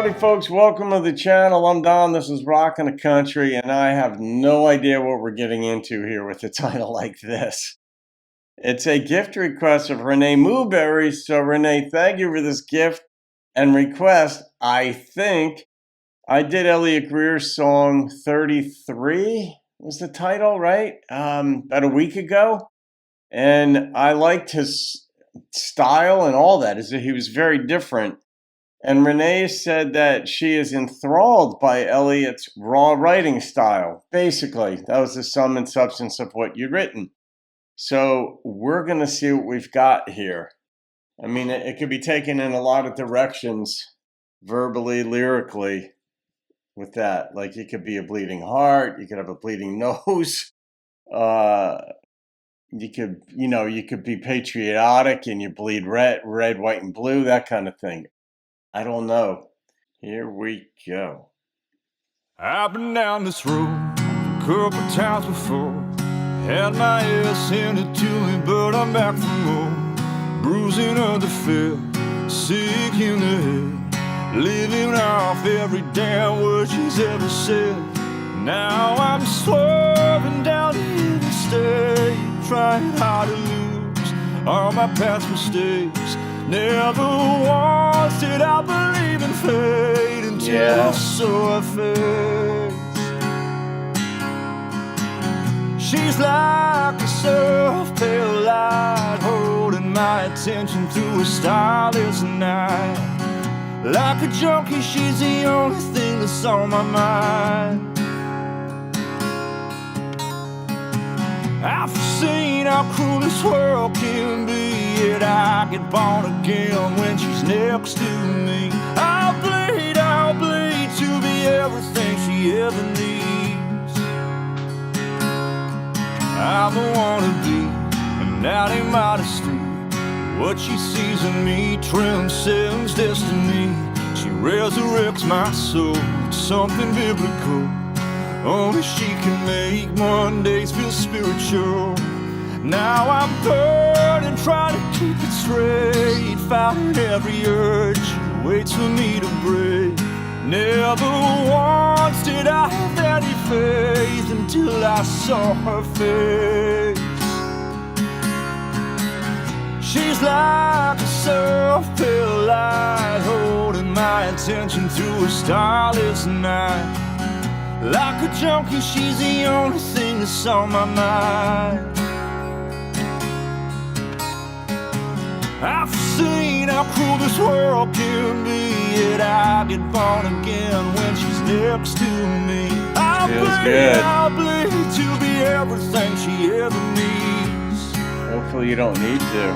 Howdy folks, welcome to the channel. I'm Don, this is Rockin' the Country, and I have no idea what we're getting into here with a title like this. It's a gift request of Renee Mooberry, so Renee, thank you for this gift and request. I think I did Elliot Greer's song 33 was the title, right? About a week ago, and I liked his style and all that, he was very different. And Renee said that she is enthralled by Elliot's raw writing style. Basically, that was the sum and substance of what you'd written. So we're going to see what we've got here. I mean, it could be taken in a lot of directions, verbally, lyrically, with that. Like, it could be a bleeding heart. You could have a bleeding nose. You could be patriotic and you bleed red, white, and blue, that kind of thing. I don't know. Here we go. I've been down this road a couple times before. Had my ass handed to me, but I'm back for more. Bruising of the feel, sick in the head, living off every damn word she's ever said. Now I'm swerving down the interstate, trying hard to lose all my past mistakes. Never once did I believe in fate until I saw her face. She's like a surf pale light, holding my attention through a starless night. Like a junkie, she's the only thing that's on my mind. I've seen how cruel this world can be, yet I get born again when she's next to me. I'll bleed to be everything she ever needs. I'm a wannabe, and that ain't modesty. What she sees in me transcends destiny. She resurrects my soul, it's something biblical. Only she can make Mondays feel spiritual. Now I'm burning, trying to keep it straight, fighting every urge, she waits for me to break. Never once did I have any faith until I saw her face. She's like a surf pale light, holding my attention through a starless night. Like a junkie, she's the only thing that's on my mind. I've seen how cruel this world can be, yet I get born again when she's next to me. I'll bleed to be everything she ever needs. Hopefully you don't need to.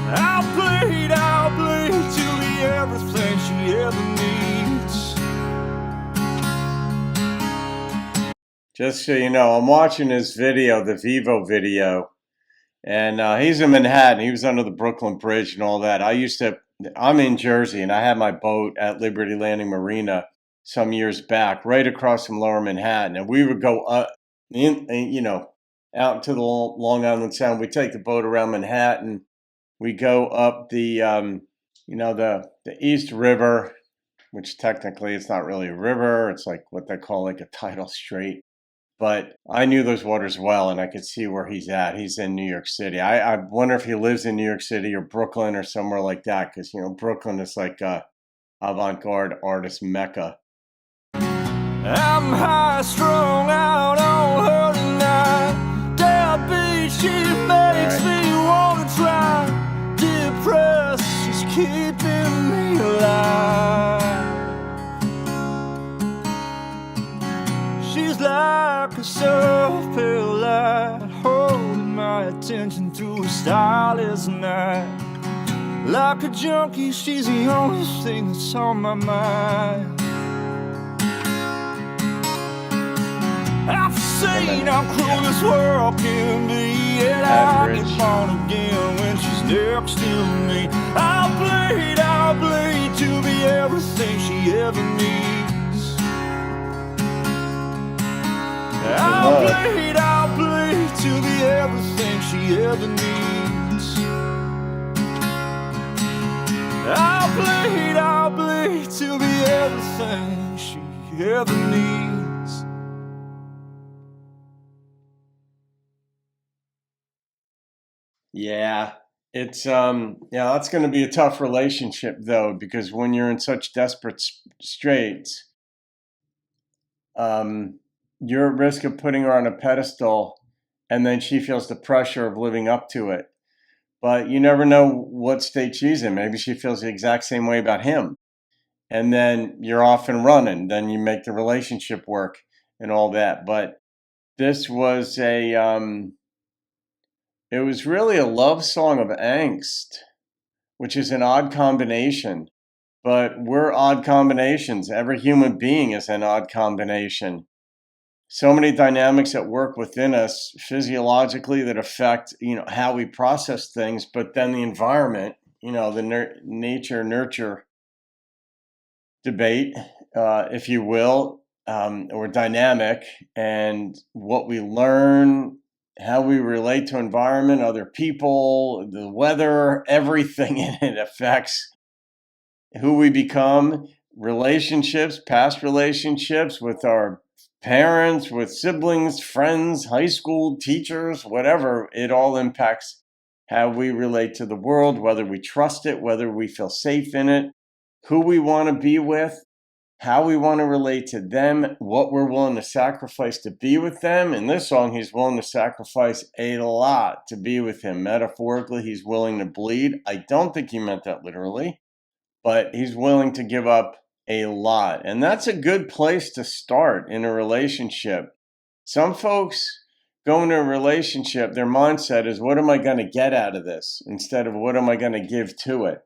I'll bleed to be everything she ever needs. Just so you know, I'm watching his video, the Vivo video, and he's in Manhattan. He was under the Brooklyn Bridge and all that. I'm in Jersey, and I had my boat at Liberty Landing Marina some years back, right across from Lower Manhattan. And we would go up, out into the Long Island Sound. We take the boat around Manhattan. We go up the East River, which technically it's not really a river. It's like what they call like a tidal strait. But I knew those waters well, and I could see where he's at. He's in New York City. I wonder if he lives in New York City or Brooklyn or somewhere like that, because, Brooklyn is like a avant-garde artist mecca. I'm high strung out on her tonight. That beat, she makes me want to try. Depressed, she's keeping me alive. She's like a surf pale light, holding my attention through a starless night. Like a junkie, she's the only thing that's on my mind. I've seen how cruel this world can be, yet I get born again when she's next to me. I'll bleed to be everything she ever needs. I'll bleed to be everything she ever needs. I'll bleed to be ever needs. Yeah. It's yeah, that's going to be a tough relationship though, because when you're in such desperate straits, you're at risk of putting her on a pedestal, and then she feels the pressure of living up to it. But you never know what state she's in. Maybe she feels the exact same way about him. And then you're off and running. Then you make the relationship work and all that. But this was it was really a love song of angst, which is an odd combination. But we're odd combinations. Every human being is an odd combination. So many dynamics at work within us physiologically that affect, how we process things, but then the environment, the nature nurture debate, if you will, or dynamic, and what we learn, how we relate to environment, other people, the weather, everything in it affects who we become, relationships, past relationships with our parents, with siblings, friends, high school teachers, whatever. It all impacts how we relate to the world, whether we trust it, whether we feel safe in it, who we want to be with, how we want to relate to them, what we're willing to sacrifice to be with them. In this song, he's willing to sacrifice a lot to be with him. Metaphorically, he's willing to bleed. I don't think he meant that literally, but he's willing to give up a lot. And that's a good place to start in a relationship. Some folks go into a relationship, their mindset is, what am I going to get out of this? Instead of what am I going to give to it?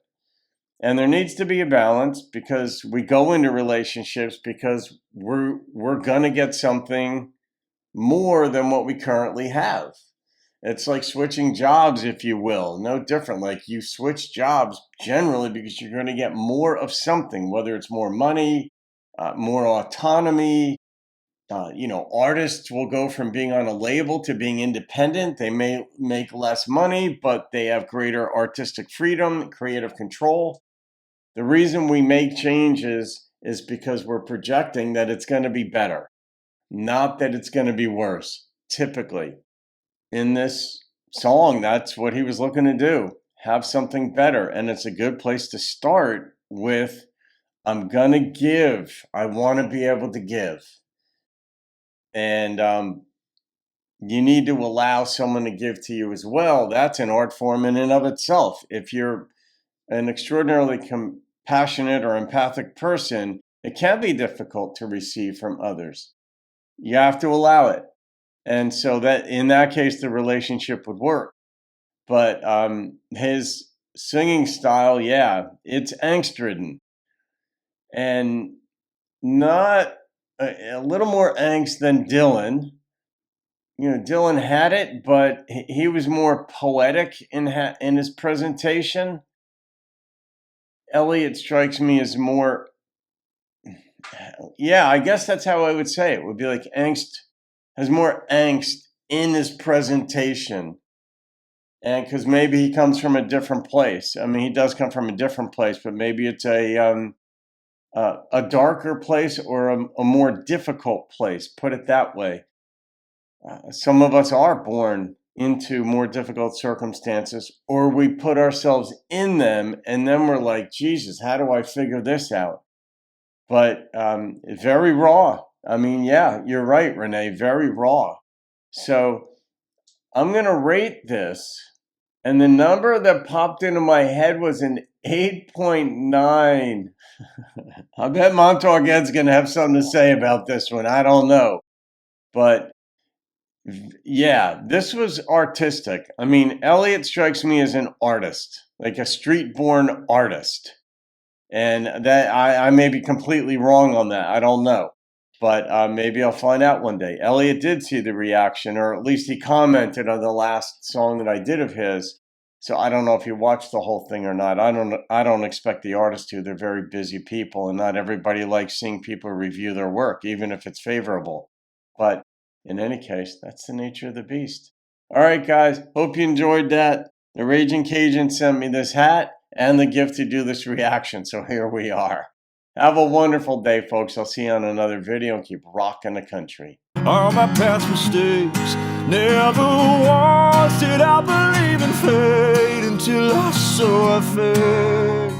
And there needs to be a balance, because we go into relationships because we're going to get something more than what we currently have. It's like switching jobs, if you will. No different. Like, you switch jobs generally because you're going to get more of something, whether it's more money, more autonomy. Artists will go from being on a label to being independent. They may make less money, but they have greater artistic freedom, creative control. The reason we make changes is because we're projecting that it's going to be better, not that it's going to be worse, typically. In this song, that's what he was looking to do, have something better. And it's a good place to start with, I'm going to give. I want to be able to give. And you need to allow someone to give to you as well. That's an art form in and of itself. If you're an extraordinarily compassionate or empathic person, it can be difficult to receive from others. You have to allow it. And so that in that case, the relationship would work. But his singing style, yeah, it's angst-ridden. And not a little more angst than Dylan. Dylan had it, but he was more poetic in his presentation. Elliot strikes me as more, yeah, I guess that's how I would say it. Would be like angst, has more angst in his presentation. And because maybe he comes from a different place. I mean, he does come from a different place, but maybe it's a darker place or a more difficult place. Put it that way. Some of us are born into more difficult circumstances, or we put ourselves in them, and then we're like, Jesus, how do I figure this out? But very raw. I mean, yeah, you're right, Renee, very raw. So I'm going to rate this, and the number that popped into my head was an 8.9. I bet Montauk Ed's going to have something to say about this one. I don't know. But yeah, this was artistic. I mean, Elliot strikes me as an artist, like a street-born artist. And that I may be completely wrong on that. I don't know. But maybe I'll find out one day. Elliot did see the reaction, or at least he commented on the last song that I did of his. So I don't know if he watched the whole thing or not. I don't expect the artist to. They're very busy people, and not everybody likes seeing people review their work, even if it's favorable. But in any case, that's the nature of the beast. All right, guys. Hope you enjoyed that. The Raging Cajun sent me this hat and the gift to do this reaction. So here we are. Have a wonderful day, folks. I'll see you on another video, and keep rocking the country. All my past mistakes, never once did I believe in fate until I saw her face.